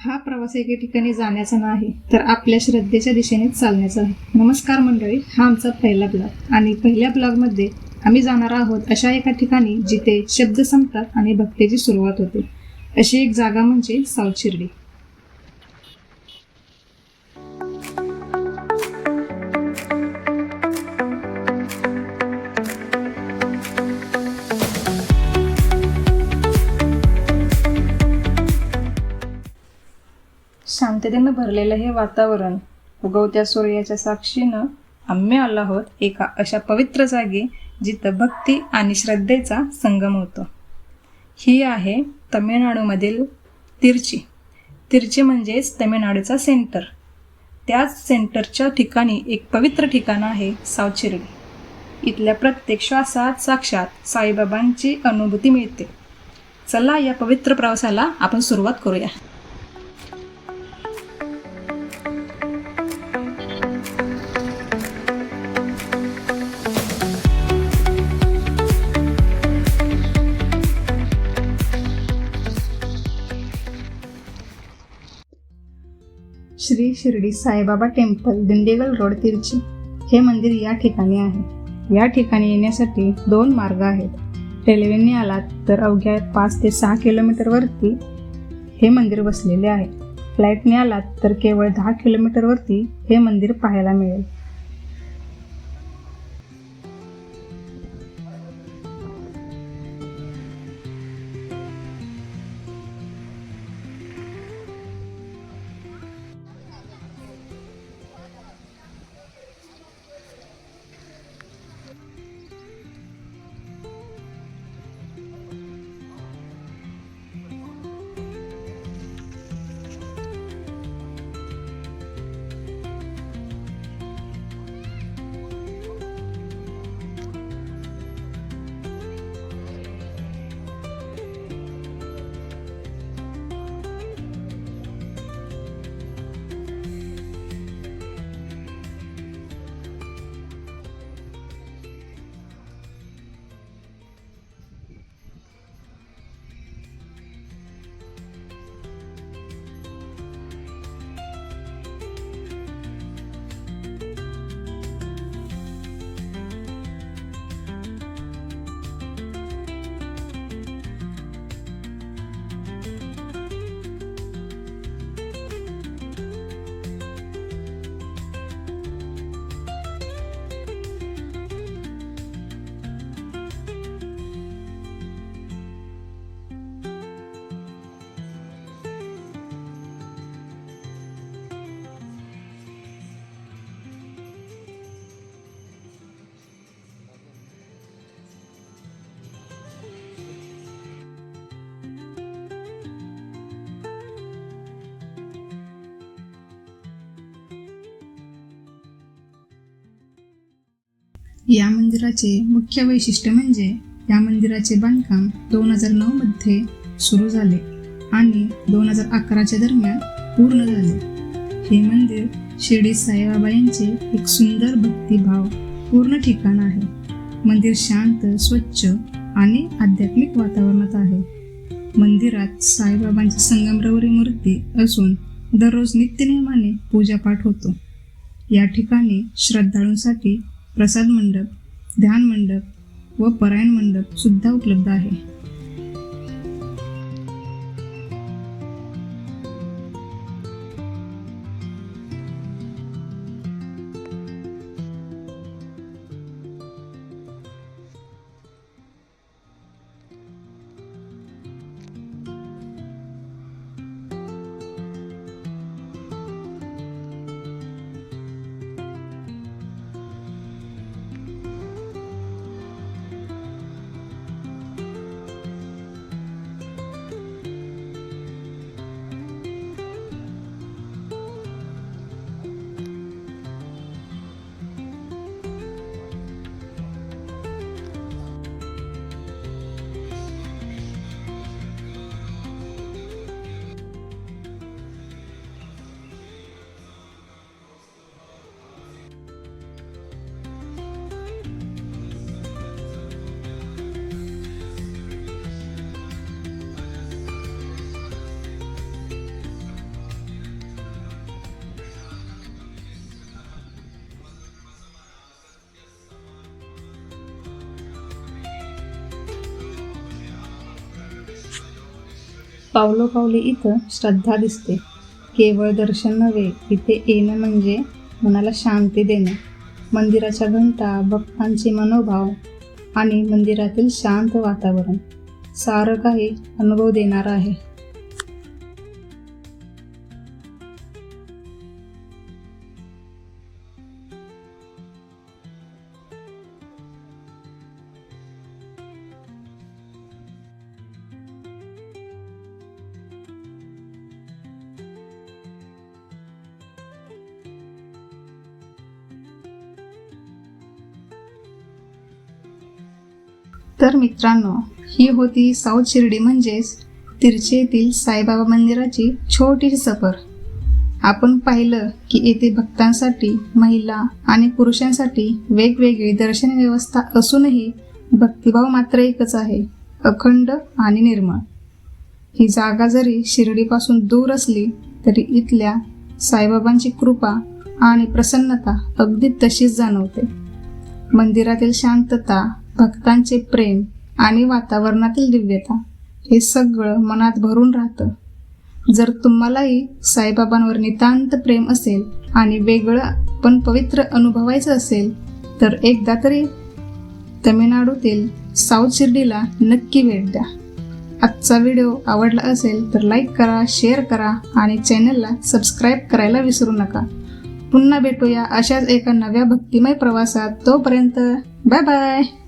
हा प्रवास एके ठिकाणी जाण्याचा नाही, तर आपल्या श्रद्धेच्या दिशेने चालण्याचा आहे. नमस्कार मंडळी, हा आमचा पहिला ब्लॉग आणि पहिल्या ब्लॉगमध्ये आम्ही जाणार आहोत अशा एका ठिकाणी जिथे शब्द संपतात आणि भक्तीची सुरुवात होते. अशी एक जागा म्हणजे साऊथ शिर्डी. शांततेनं भरलेलं हे वातावरण, उगवत्या सूर्याच्या साक्षीनं आम्ही आलो आहोत एका अशा पवित्र जागी जिथं भक्ती आणि श्रद्धेचा संगम होतो. ही आहे तमिळनाडूमधील तिरची. तिरची म्हणजेच तमिळनाडूचा सेंटर. त्याच सेंटरच्या ठिकाणी एक पवित्र ठिकाण आहे साऊथ शिर्डी. इथल्या प्रत्येक श्वासात साक्षात साईबाबांची अनुभूती मिळते. चला या पवित्र प्रवासाला आपण सुरुवात करूया. श्री शिर्डी साईबाबा टेम्पल, दिंडीगल रोड, तिरची हे मंदिर या ठिकाणी आहे. या ठिकाणी येण्यासाठी 2 मार्ग आहेत. रेल्वेने आलात तर अवघ्या 5 ते 6 किलोमीटरवरती हे मंदिर बसलेले आहे. फ्लाईटने आलात तर केवळ 10 किलोमीटरवरती हे मंदिर पाहायला मिळेल. या मंदिराचे मुख्य वैशिष्ट्य म्हणजे या मंदिराचे बांधकाम 2009 मध्ये सुरू झाले आणि 2011च्या दरम्यान पूर्ण झाले. हे मंदिर शिर्डी साईबाबा यांचे एक सुंदर भक्तिभाव पूर्ण ठिकाण आहे. मंदिर शांत, स्वच्छ आणि आध्यात्मिक वातावरणात आहे. मंदिरात साईबाबांची संगमरवरी मूर्ती असून दररोज नित्यनेमाने पूजापाठ होतो. या ठिकाणी श्रद्धाळूंसाठी प्रसाद मंडप, ध्यान मंडप व परायण मंडप सुद्धा उपलब्ध आहे. पावलोपावली इथं श्रद्धा दिसते. केवळ दर्शन नव्हे, इथे येणं म्हणजे मनाला शांती देणं. मंदिराच्या घंटा, भक्तांचे मनोभाव आणि मंदिरातील शांत वातावरण सारं काही अनुभव देणार आहे. तर मित्रांनो, ही होती साऊथ शिर्डी म्हणजेच तिरचे येथील साईबाबा मंदिराची छोटीशी सफर. आपण पाहिलं की येथे भक्तांसाठी, महिला आणि पुरुषांसाठी वेगवेगळी दर्शन व्यवस्था असूनही भक्तिभाव मात्र एकच आहे, अखंड आणि निर्मळ. ही जागा जरी शिर्डीपासून दूर असली तरी इथल्या साईबाबांची कृपा आणि प्रसन्नता अगदी तशीच जाणवते. मंदिरातील शांतता, भक्तांचे प्रेम आणि वातावरणातील दिव्यता हे सगळं मनात भरून राहतं. जर तुम्हालाही साईबाबांवर नितांत प्रेम असेल आणि वेगळं पण पवित्र अनुभवायचं असेल तर एकदा तरी तमिळनाडूतील साऊथ शिर्डीला नक्की भेट द्या. आजचा व्हिडिओ आवडला असेल तर लाईक करा, शेअर करा आणि चॅनलला सबस्क्राईब करायला विसरू नका. पुन्हा भेटूया अशाच एका नव्या भक्तिमय प्रवासात. तोपर्यंत बाय बाय.